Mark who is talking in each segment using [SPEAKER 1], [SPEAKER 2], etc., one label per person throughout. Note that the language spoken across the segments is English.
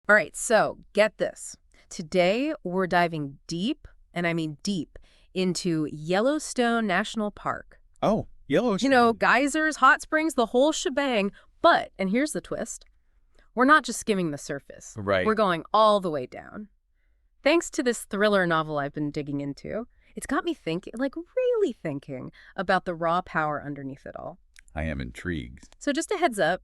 [SPEAKER 1] All right, so get this. Today, we're diving deep, and I mean deep, into Yellowstone National Park.
[SPEAKER 2] Oh,
[SPEAKER 1] You know,
[SPEAKER 2] Yellowstone.
[SPEAKER 1] geysers, hot springs, the whole shebang. But, and here's the twist, we're not just skimming the surface. We're
[SPEAKER 2] Right.
[SPEAKER 1] going all the way down. Thanks to this thriller novel I've been digging into, it's got me thinking, like really thinking, about the raw power underneath it all.
[SPEAKER 2] I am intrigued.
[SPEAKER 1] So just a heads up,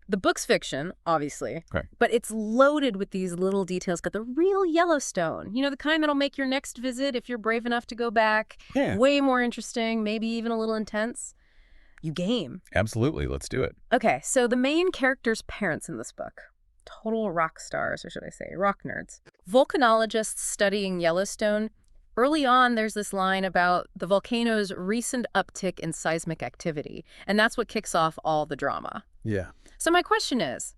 [SPEAKER 1] the book's fiction, obviously,
[SPEAKER 2] Okay.
[SPEAKER 1] but it's loaded with these little details. Got the real Yellowstone, you know, the kind that'll make your next visit, if you're brave enough to go back,
[SPEAKER 2] Yeah,
[SPEAKER 1] way more interesting, maybe even a little intense. You game.
[SPEAKER 2] absolutely. Let's do it.
[SPEAKER 1] Okay, so the main character's parents in this book, total rock stars, or should I say rock nerds. Volcanologists studying Yellowstone. Early on, there's this line about the volcano's recent uptick in seismic activity, and that's what kicks off all the drama.
[SPEAKER 2] Yeah.
[SPEAKER 1] So my question is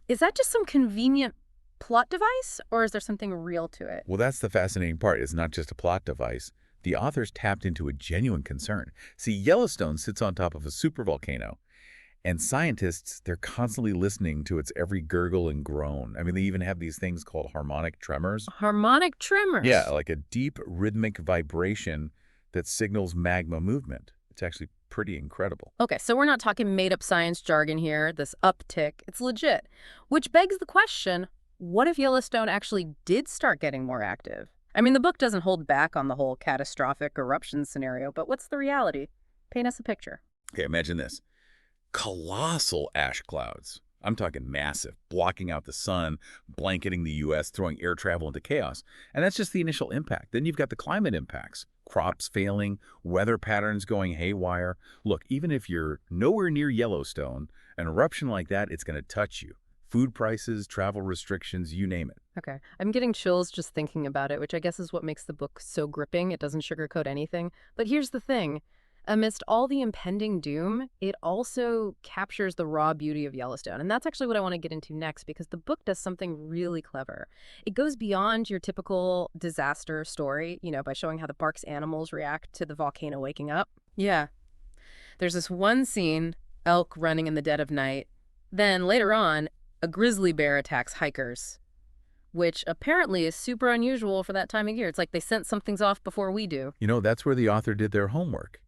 [SPEAKER 1] that just some convenient plot device, or is there something real to it?
[SPEAKER 2] Well, that's the fascinating part. It's not just a plot device. The authors tapped into a genuine concern. See, Yellowstone sits on top of a supervolcano, and scientists, they're constantly listening to its every gurgle and groan. I mean, they even have these things called harmonic tremors.
[SPEAKER 1] Harmonic tremors.
[SPEAKER 2] Yeah, like a deep rhythmic vibration that signals magma movement. It's actually pretty incredible.
[SPEAKER 1] Okay, so we're not talking made-up science jargon here, this uptick. It's legit. Which begs the question, what if Yellowstone actually did start getting more active? I mean, the book doesn't hold back on the whole catastrophic eruption scenario, but what's the reality? Paint us a picture.
[SPEAKER 2] Okay, imagine this. Colossal ash clouds. I'm talking massive, blocking out the sun, blanketing the U.S., throwing air travel into chaos. And that's just the initial impact. Then you've got the climate impacts. Crops failing, weather patterns going haywire. Look, even if you're nowhere near Yellowstone, an eruption like that, it's going to touch you. Food prices, travel restrictions, you name it.
[SPEAKER 1] Okay, I'm getting chills just thinking about it, which I guess is what makes the book so gripping. It doesn't sugarcoat anything. But here's the thing. Amidst all the impending doom, it also captures the raw beauty of Yellowstone. And that's actually what I want to get into next, because the book does something really clever. It goes beyond your typical disaster story, you know, by showing how the park's animals react to the volcano waking up. Yeah. There's this one scene, elk running in the dead of night. Then later on, a grizzly bear attacks hikers, which apparently is super unusual for that time of year. It's like they sent some things off before we do.
[SPEAKER 2] You know, that's where the author did their homework.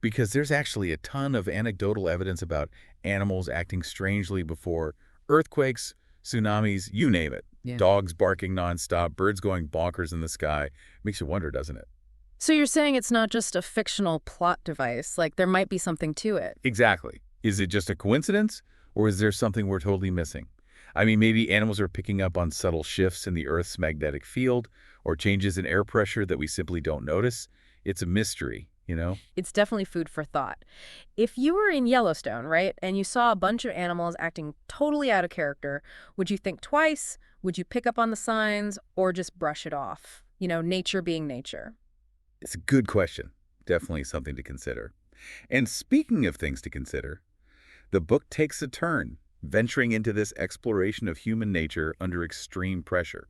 [SPEAKER 2] Because there's actually a ton of anecdotal evidence about animals acting strangely before earthquakes, tsunamis, you name it.
[SPEAKER 1] Yeah.
[SPEAKER 2] Dogs barking nonstop, birds going bonkers in the sky. Makes you wonder, doesn't it?
[SPEAKER 1] So you're saying it's not just a fictional plot device, like there might be something to it.
[SPEAKER 2] Exactly. Is it just a coincidence, or is there something we're totally missing? I mean, maybe animals are picking up on subtle shifts in the Earth's magnetic field, or changes in air pressure that we simply don't notice. It's a mystery, you know?
[SPEAKER 1] It's definitely food for thought. If you were in Yellowstone, right, and you saw a bunch of animals acting totally out of character, would you think twice? Would you pick up on the signs or just brush it off? You know, nature being nature.
[SPEAKER 2] It's a good question. Definitely something to consider. And speaking of things to consider, the book takes a turn, venturing into this exploration of human nature under extreme pressure.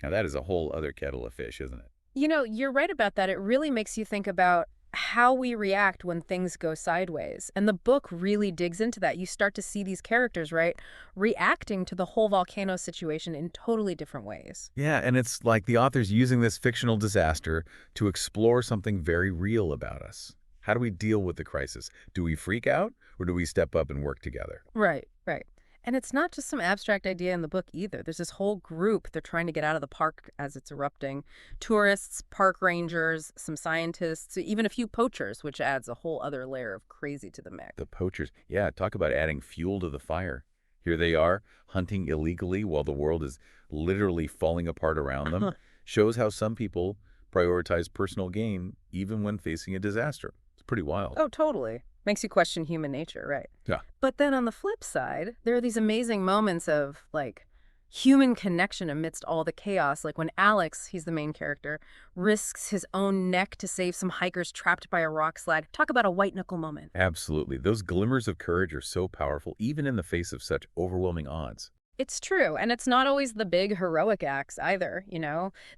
[SPEAKER 2] Now, that is a whole other kettle of fish, isn't it?
[SPEAKER 1] You know, you're right about that. It really makes you think about how we react when things go sideways. And the book really digs into that. You start to see these characters, right, reacting to the whole volcano situation in totally different ways.
[SPEAKER 2] Yeah, and it's like the author's using this fictional disaster to explore something very real about us. How do we deal with the crisis? Do we freak out, or do we step up and work together?
[SPEAKER 1] Right, right. And it's not just some abstract idea in the book either. There's this whole group. They're trying to get out of the park as it's erupting. Tourists, park rangers, some scientists, even a few poachers, which adds a whole other layer of crazy to the mix.
[SPEAKER 2] The poachers. Yeah, talk about adding fuel to the fire. Here they are, hunting illegally while the world is literally falling apart around them. Shows how some people prioritize personal gain even when facing a disaster. It's pretty wild.
[SPEAKER 1] Oh, totally. Makes you question human nature, right?
[SPEAKER 2] Yeah.
[SPEAKER 1] But then on the flip side, there are these amazing moments of, like, human connection amidst all the chaos. Like when Alex, he's the main character, risks his own neck to save some hikers trapped by a rock slide. Talk about a white-knuckle moment.
[SPEAKER 2] Absolutely. Those glimmers of courage are so powerful, even in the face of such overwhelming odds.
[SPEAKER 1] It's true, and it's not always the big heroic acts either.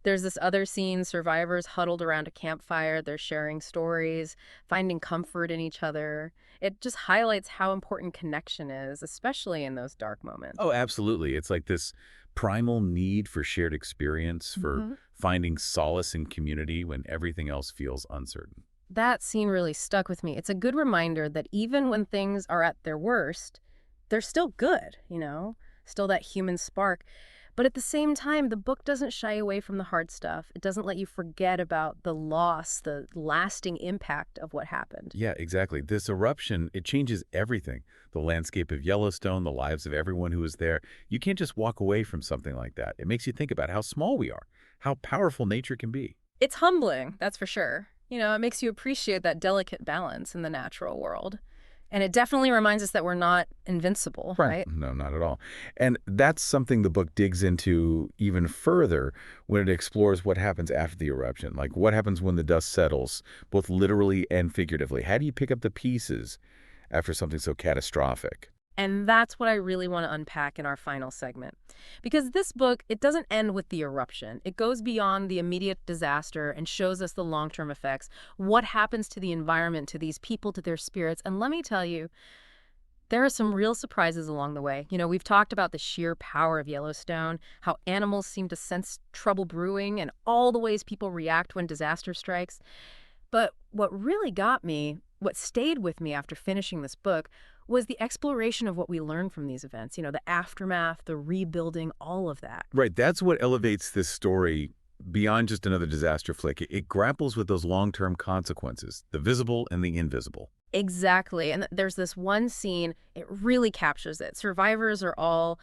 [SPEAKER 1] There's this other scene, survivors huddled around a campfire, they're sharing stories, finding comfort in each other. It just highlights how important connection is, especially in those dark moments.
[SPEAKER 2] Oh, absolutely. It's like this primal need for shared experience, for
[SPEAKER 1] hmm
[SPEAKER 2] finding solace in community when everything else feels uncertain.
[SPEAKER 1] That scene really stuck with me. It's a good reminder that even when things are at their worst, they're still good, still that human spark. But at the same time, the book doesn't shy away from the hard stuff. It doesn't let you forget about the loss, the lasting impact of what happened.
[SPEAKER 2] Yeah, exactly. This eruption, it changes everything. The landscape of Yellowstone, the lives of everyone who was there. You can't just walk away from something like that. It makes you think about how small we are, how powerful nature can be.
[SPEAKER 1] It's humbling, that's for sure. It makes you appreciate that delicate balance in the natural world. And it definitely reminds us that we're not invincible,
[SPEAKER 2] Right.
[SPEAKER 1] right?
[SPEAKER 2] No, not at all. And that's something the book digs into even further when it explores what happens after the eruption. Like what happens when the dust settles, both literally and figuratively. How do you pick up the pieces after something so catastrophic?
[SPEAKER 1] And that's what I really want to unpack in our final segment. Because this book, it doesn't end with the eruption. It goes beyond the immediate disaster and shows us the long-term effects, what happens to the environment, to these people, to their spirits. And let me tell you, there are some real surprises along the way. We've talked about the sheer power of Yellowstone, how animals seem to sense trouble brewing, and all the ways people react when disaster strikes. But what really got me, what stayed with me after finishing this book, was the exploration of what we learned from these events. The aftermath, the rebuilding, all of that.
[SPEAKER 2] Right. That's what elevates this story beyond just another disaster flick. It grapples with those long-term consequences, the visible and the invisible.
[SPEAKER 1] Exactly. And there's this one scene, it really captures it. Survivors are all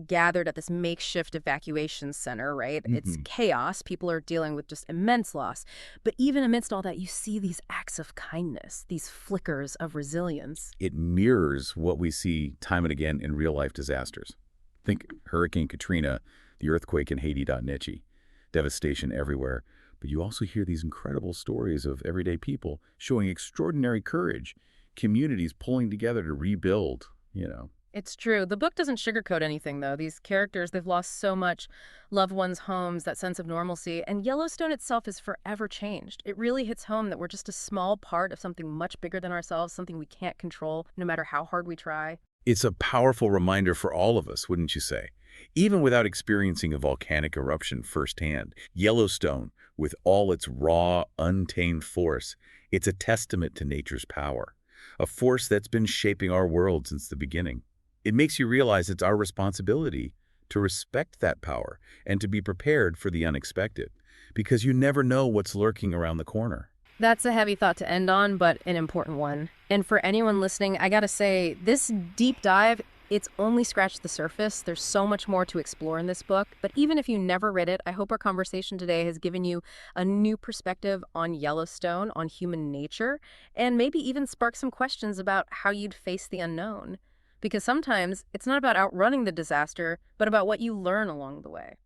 [SPEAKER 1] gathered at this makeshift evacuation center, right? It's
[SPEAKER 2] Mhm.
[SPEAKER 1] chaos. People are dealing with just immense loss. But even amidst all that, you see these acts of kindness, these flickers of resilience.
[SPEAKER 2] It mirrors what we see time and again in real-life disasters. Think Hurricane Katrina, the earthquake in Haiti.Nichi, devastation everywhere. But you also hear these incredible stories of everyday people showing extraordinary courage, communities pulling together to rebuild.
[SPEAKER 1] It's true. The book doesn't sugarcoat anything, though. These characters, they've lost so much loved ones' homes, that sense of normalcy, and Yellowstone itself is forever changed. It really hits home that we're just a small part of something much bigger than ourselves, something we can't control, no matter how hard we try.
[SPEAKER 2] It's a powerful reminder for all of us, wouldn't you say? Even without experiencing a volcanic eruption firsthand, Yellowstone, with all its raw, untamed force, it's a testament to nature's power, a force that's been shaping our world since the beginning. It makes you realize it's our responsibility to respect that power and to be prepared for the unexpected, because you never know what's lurking around the corner.
[SPEAKER 1] That's a heavy thought to end on, but an important one. And for anyone listening, I gotta say, this deep dive, it's only scratched the surface. There's so much more to explore in this book. But even if you never read it, I hope our conversation today has given you a new perspective on Yellowstone, on human nature, and maybe even spark some questions about how you'd face the unknown. Because sometimes it's not about outrunning the disaster, but about what you learn along the way.